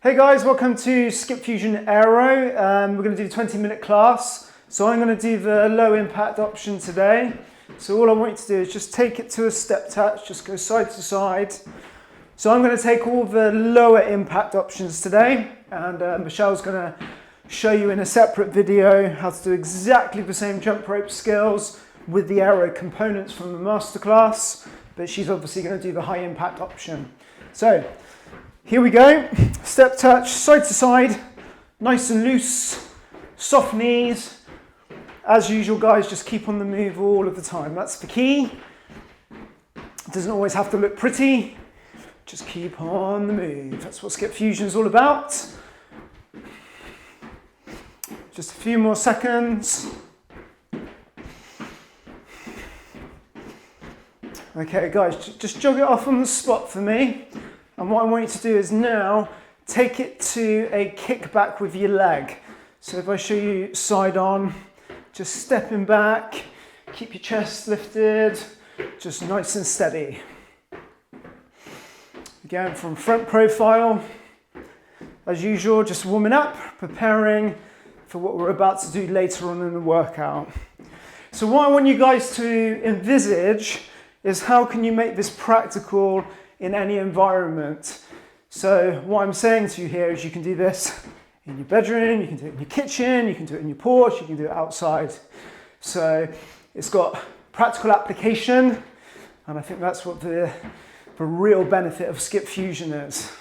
Hey guys, welcome to Skipfusion AERO. We're going to do a 20-minute class. So I'm going to do the low impact option today. So all I want you to do is just take it to a step touch, just go side to side. So I'm going to take all the lower impact options today, and Michelle's going to show you in a separate video how to do exactly the same jump rope skills with the AERO components from the masterclass, but she's obviously going to do the high impact option. So here we go, step touch, side to side, nice and loose, soft knees. As usual guys, just keep on the move all of the time. That's the key. It doesn't always have to look pretty, just keep on the move. That's what Skipfusion is all about. Just a few more seconds. Okay guys, just jog it off on the spot for me. And what I want you to do is now take it to a kick back with your leg. So if I show you side on, just stepping back, keep your chest lifted, just nice and steady. Again, from front profile, as usual, just warming up, preparing for what we're about to do later on in the workout. So what I want you guys to envisage is how can you make this practical in any environment. So what I'm saying to you here is you can do this in your bedroom, you can do it in your kitchen, you can do it in your porch, you can do it outside. So it's got practical application, and I think that's what the real benefit of Skipfusion is.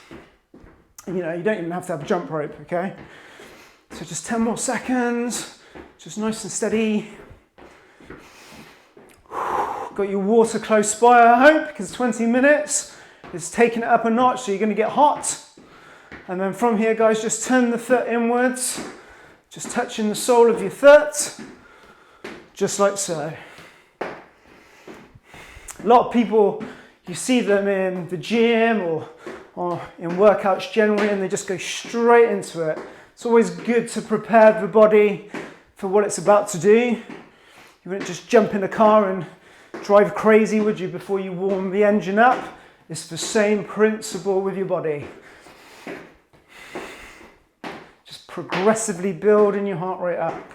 You know, you don't even have to have a jump rope, okay? So just 10 more seconds, just nice and steady. Got your water close by, I hope, because 20 minutes is taking it up a notch, so you're going to get hot. And then from here, guys, just turn the foot inwards, just touching the sole of your foot, just like so. A lot of people, you see them in the gym or in workouts generally, and they just go straight into it. It's always good to prepare the body for what it's about to do. You wouldn't just jump in a car and drive crazy, would you, before you warm the engine up? It's the same principle with your body. Just progressively building your heart rate up.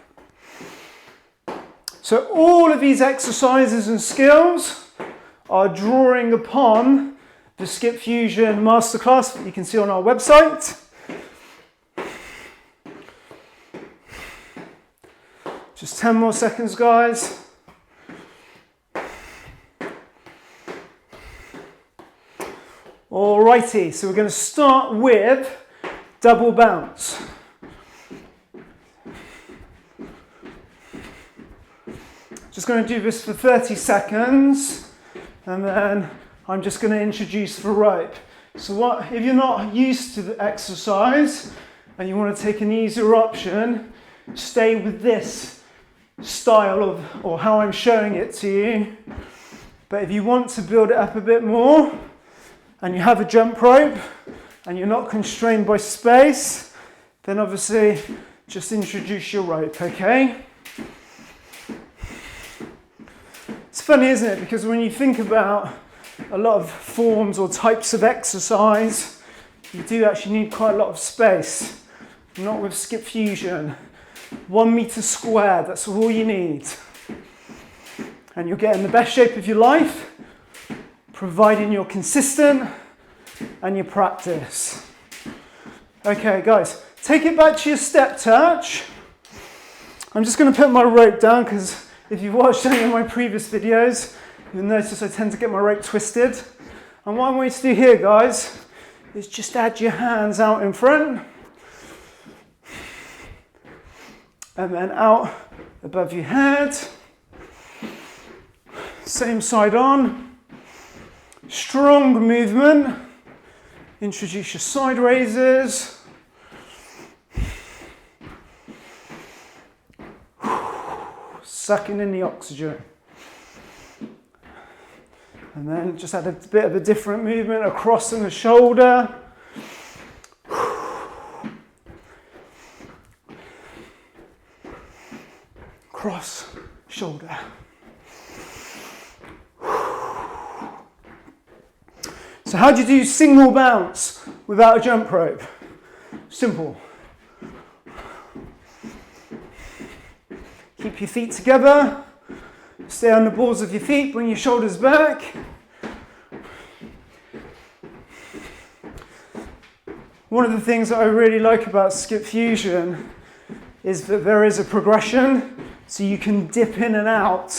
So all of these exercises and skills are drawing upon the Skipfusion masterclass that you can see on our website. Just 10 more seconds, guys. Alrighty, so we're going to start with double bounce. Just going to do this for 30 seconds, and then I'm just going to introduce the rope. So if you're not used to the exercise and you want to take an easier option, stay with this style of, or how I'm showing it to you. But if you want to build it up a bit more, and you have a jump rope, and you're not constrained by space, then obviously just introduce your rope, okay? It's funny, isn't it? Because when you think about a lot of forms or types of exercise, you do actually need quite a lot of space. Not with Skipfusion. 1 meter squared, that's all you need. And you'll get in the best shape of your life, providing you're consistent and you practice. Okay guys, take it back to your step touch. I'm just going to put my rope down because if you've watched any of my previous videos, you'll notice I tend to get my rope twisted. And what I want you to do here, guys, is just add your hands out in front and then out above your head. Same side on. Strong movement. Introduce your side raises. Sucking in the oxygen. And then just add a bit of a different movement across in the shoulder. Cross, shoulder. So how do you do single bounce without a jump rope? Simple. Keep your feet together. Stay on the balls of your feet, bring your shoulders back. One of the things that I really like about Skipfusion is that there is a progression, so you can dip in and out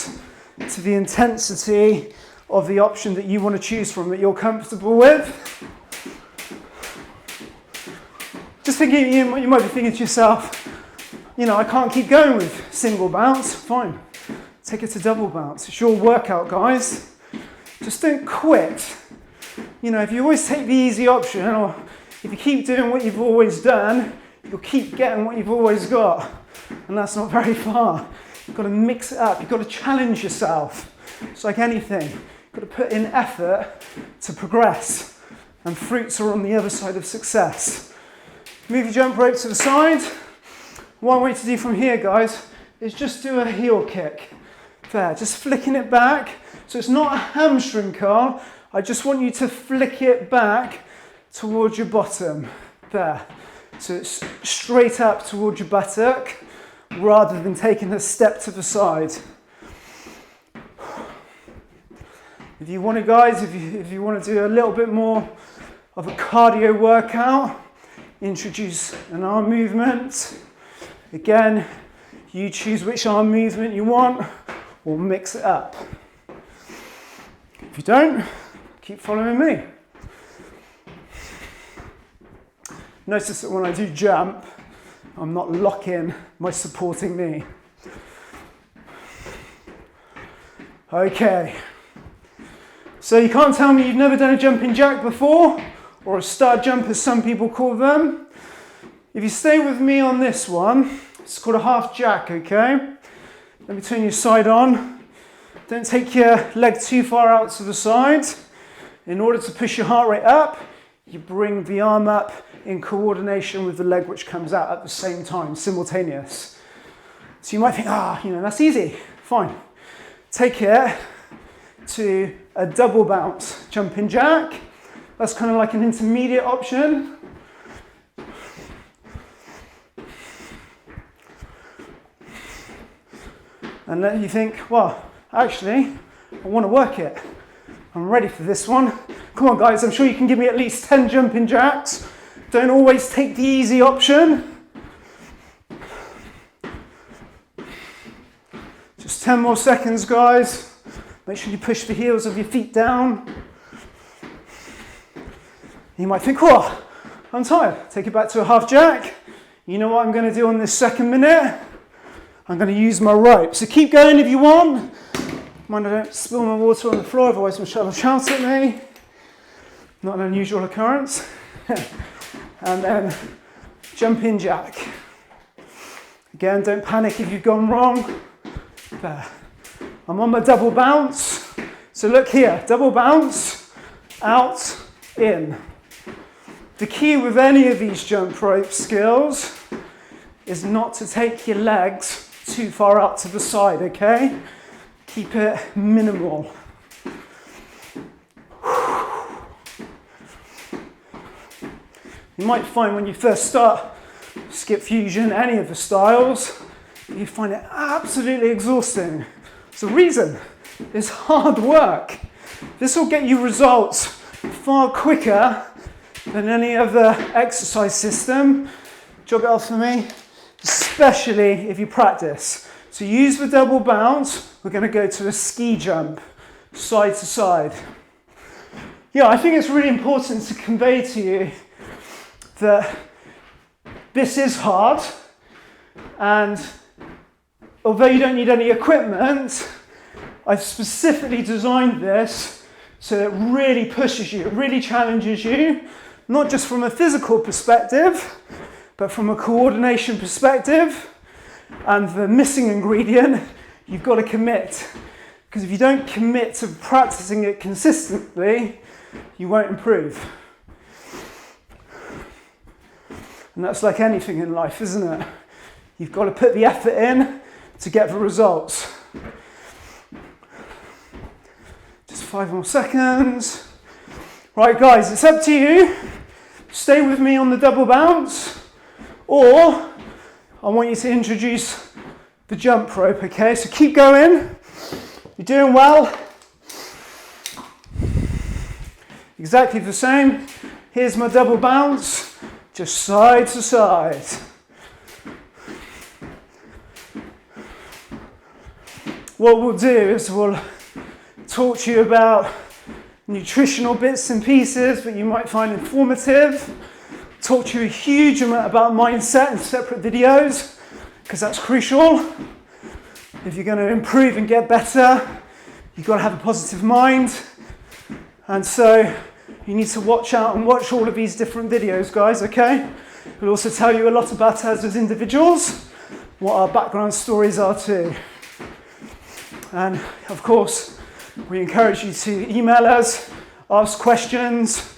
to the intensity of the option that you want to choose from, that you're comfortable with. Just thinking, you might be thinking to yourself, you know, I can't keep going with single bounce. Fine, take it to double bounce. It's your workout, guys. Just don't quit. You know, if you always take the easy option, or if you keep doing what you've always done, you'll keep getting what you've always got. And that's not very far. You've got to mix it up. You've got to challenge yourself. It's like anything. You've got to put in effort to progress. And fruits are on the other side of success. Move your jump rope to the side. One way to do from here, guys, is just do a heel kick. There, just flicking it back. So it's not a hamstring curl. I just want you to flick it back towards your bottom. There. So it's straight up towards your buttock rather than taking a step to the side. If you want to, guys, if you want to do a little bit more of a cardio workout, introduce an arm movement. Again, you choose which arm movement you want, or mix it up. If you don't, keep following me. Notice that when I do jump, I'm not locking my supporting knee. Okay. So you can't tell me you've never done a jumping jack before, or a star jump as some people call them. If you stay with me on this one, it's called a half jack, okay? Let me turn your side on. Don't take your leg too far out to the side. In order to push your heart rate up, you bring the arm up in coordination with the leg which comes out at the same time, simultaneous. So you might think, you know, that's easy. Fine. Take it to a double bounce jumping jack. That's kind of like an intermediate option. And then you think, well, actually, I want to work it. I'm ready for this one. Come on, guys, I'm sure you can give me at least 10 jumping jacks. Don't always take the easy option. Just 10 more seconds, guys. Make sure you push the heels of your feet down. You might think, oh, I'm tired. Take it back to a half jack. You know what I'm going to do on this second minute? I'm going to use my rope. So keep going if you want. Mind I don't spill my water on the floor, otherwise Michelle will shout at me. Not an unusual occurrence. And then jumping jack. Again, don't panic if you've gone wrong. There. I'm on my double bounce. So look here, double bounce, out, in. The key with any of these jump rope skills is not to take your legs too far out to the side, okay? Keep it minimal. You might find when you first start Skipfusion, any of the styles, you find it absolutely exhausting. It's the reason. It's hard work. This will get you results far quicker than any other exercise system. Jog it off for me, especially if you practice. So use the double bounce. We're going to go to a ski jump, side to side. Yeah, I think it's really important to convey to you that this is hard, and although you don't need any equipment, I've specifically designed this so that it really pushes you, it really challenges you, not just from a physical perspective, but from a coordination perspective. And the missing ingredient, you've got to commit. Because if you don't commit to practicing it consistently, you won't improve. And that's like anything in life, isn't it? You've got to put the effort in to get the results. Just 5 more seconds. Right, guys, it's up to you. Stay with me on the double bounce. Or I want you to introduce the jump rope, okay? So keep going. You're doing well. Exactly the same. Here's my double bounce, just side to side. What we'll do is we'll talk to you about nutritional bits and pieces that you might find informative. Talk to you a huge amount about mindset in separate videos, because that's crucial. If you're going to improve and get better, you've got to have a positive mind. And so you need to watch out and watch all of these different videos, guys, okay? We'll also tell you a lot about us as individuals, what our background stories are too. And of course, we encourage you to email us, ask questions,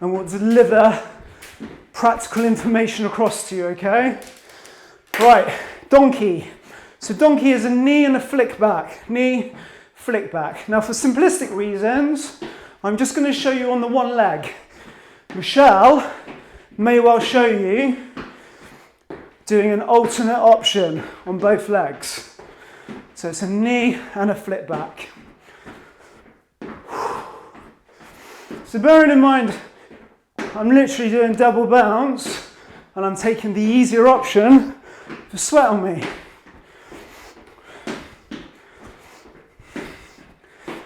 and we'll deliver practical information across to you, okay? Right, donkey. So donkey is a knee and a flick back. Knee, flick back. Now for simplistic reasons, I'm just going to show you on the one leg. Michelle may well show you doing an alternate option on both legs. So it's a knee and a flip back. So bearing in mind, I'm literally doing double bounce and I'm taking the easier option for sweat on me.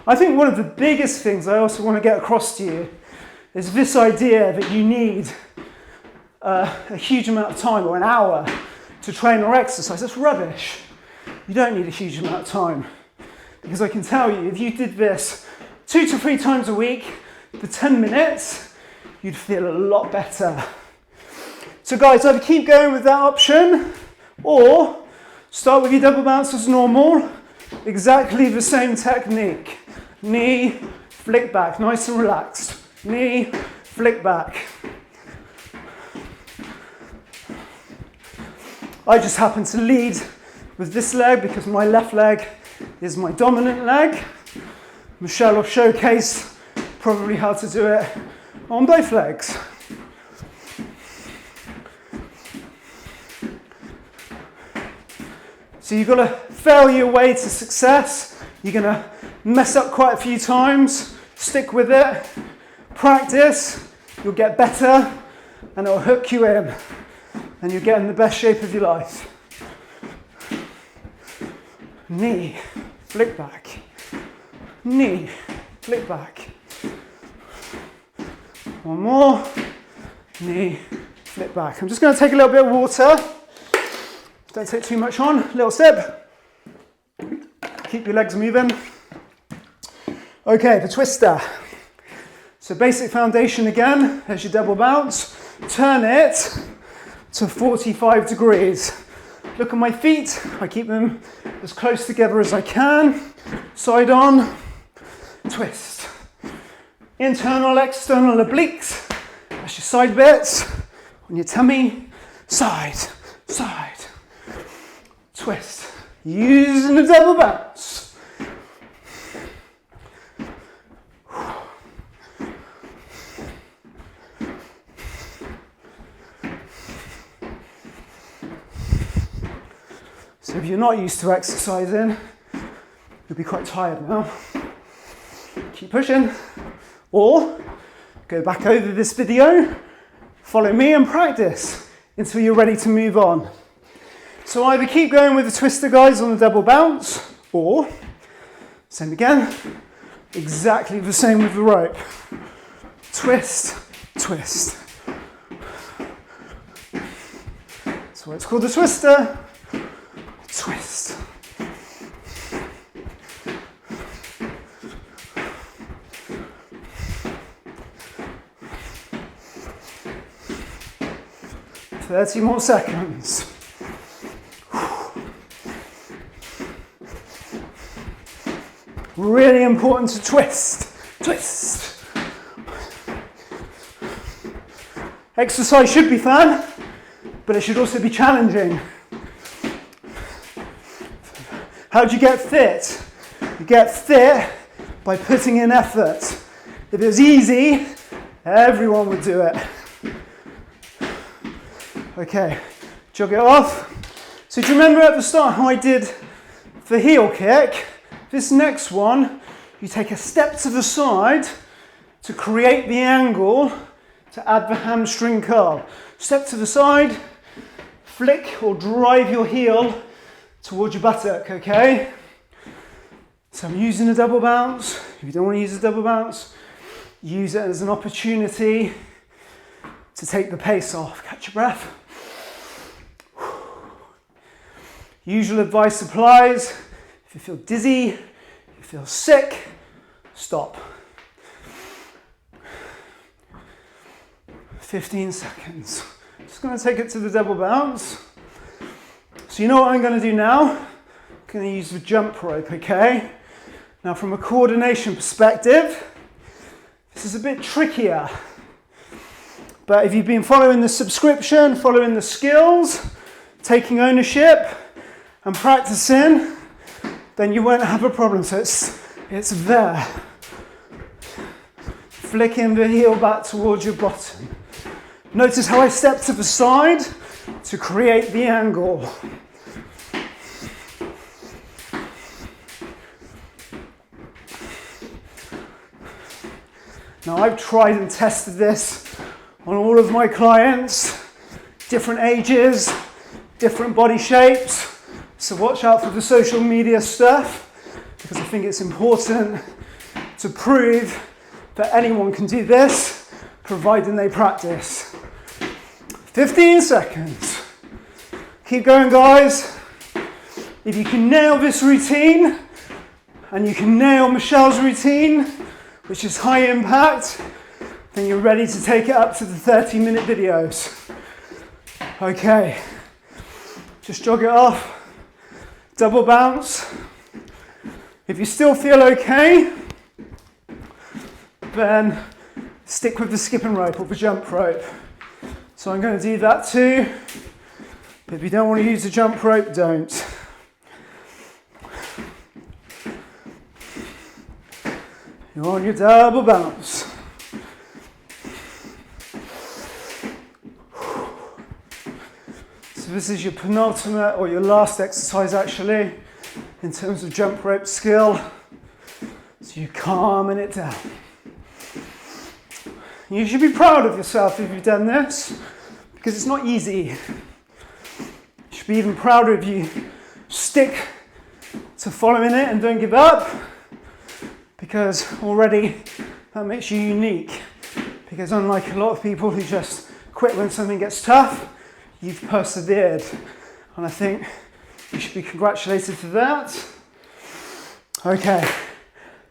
I think one of the biggest things I also want to get across to you is this idea that you need a huge amount of time or an hour to train or exercise. That's rubbish. You don't need a huge amount of time, because I can tell you, if you did this 2 to 3 times a week for 10 minutes, you'd feel a lot better. So guys, either keep going with that option or start with your double bounce as normal, exactly the same technique. Knee, flick back, nice and relaxed. Knee, flick back. I just happen to lead with this leg because my left leg is my dominant leg. Michelle will showcase probably how to do it on both legs. So you've got to fail your way to success. You're going to mess up quite a few times. Stick with it. Practice. You'll get better and it'll hook you in and you'll get in the best shape of your life. Knee, flick back. Knee, flick back. One more. Knee, flip back. I'm just going to take a little bit of water. Don't take too much on. Little sip. Keep your legs moving. Okay, the twister. So basic foundation again. There's your double bounce. Turn it to 45 degrees. Look at my feet. I keep them as close together as I can. Side on. Twist. Internal, external obliques. That's your side bits. On your tummy. Side, side. Twist. Using the double bounce. So if you're not used to exercising, you'll be quite tired now. Keep pushing. Or go back over this video, follow me and practice until you're ready to move on. So either keep going with the twister, guys, on the double bounce, or same again, exactly the same with the rope. Twist, twist. So it's called the twister. Twist. Thirty more seconds. Really important to twist, twist. Exercise should be fun, but it should also be challenging. How do you get fit? You get fit by putting in effort. If it was easy, everyone would do it. Okay, jog it off. So do you remember at the start how I did the heel kick? This next one, you take a step to the side to create the angle to add the hamstring curl. Step to the side, flick or drive your heel towards your buttock, okay? So I'm using a double bounce. If you don't want to use a double bounce, use it as an opportunity to take the pace off. Catch your breath. Usual advice applies. If you feel dizzy, you feel sick, stop. 15 seconds. Just going to take it to the double bounce. So you know what I'm going to do now? I'm going to use the jump rope, okay? Now from a coordination perspective, this is a bit trickier. But if you've been following the subscription, following the skills, taking ownership and practicing, then you won't have a problem. So it's there. Flicking the heel back towards your bottom. Notice how I step to the side to create the angle. Now I've tried and tested this on all of my clients, different ages, different body shapes. So watch out for the social media stuff, because I think it's important to prove that anyone can do this, providing they practice. 15 seconds. Keep going, guys. If you can nail this routine, and you can nail Michelle's routine, which is high impact, then you're ready to take it up to the 30-minute videos. Okay, just jog it off. Double bounce. If you still feel okay, then stick with the skipping rope or the jump rope. So I'm going to do that too. But if you don't want to use the jump rope, don't. You're on your double bounce. So this is your penultimate or your last exercise actually in terms of jump rope skill. So you're calming it down. You should be proud of yourself if you've done this, because it's not easy. You should be even prouder if you stick to following it and don't give up, because already that makes you unique. Because unlike a lot of people who just quit when something gets tough, you've persevered. And I think you should be congratulated for that. Okay,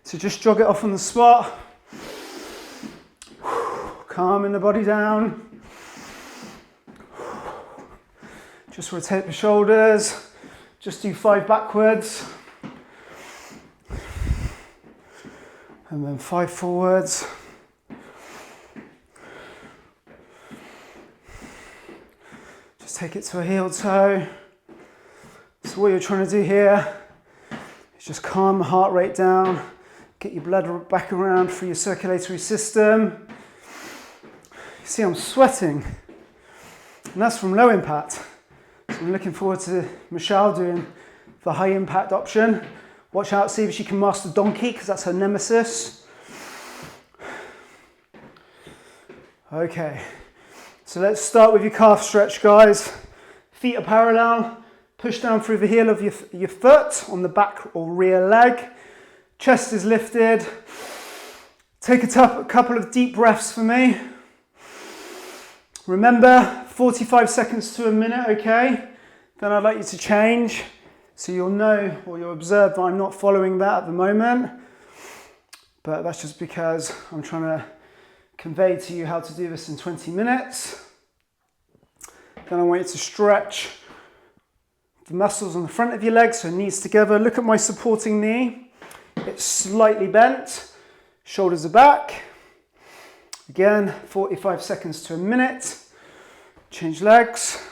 so just jog it off on the spot. Calming the body down. Just rotate the shoulders. Just do 5 backwards. And then 5 forwards. Just take it to a heel toe. So what you're trying to do here is just calm the heart rate down. Get your blood back around through your circulatory system. See, I'm sweating, and that's from low impact. So I'm looking forward to Michelle doing the high impact option. Watch out, see if she can master donkey, because that's her nemesis. Okay, so let's start with your calf stretch, guys. Feet are parallel. Push down through the heel of your foot on the back or rear leg. Chest is lifted. Take a couple of deep breaths for me. Remember, 45 seconds to a minute, okay? Then I'd like you to change, so you'll know or you'll observe that I'm not following that at the moment. But that's just because I'm trying to convey to you how to do this in 20 minutes. Then I want you to stretch the muscles on the front of your legs, so knees together. Look at my supporting knee. It's slightly bent. Shoulders are back. Again, 45 seconds to a minute. Change legs.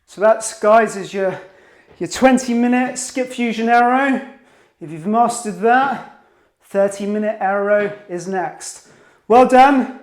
So that's, guys, is your 20-minute Skipfusion AERO. If you've mastered that, 30-minute AERO is next. Well done.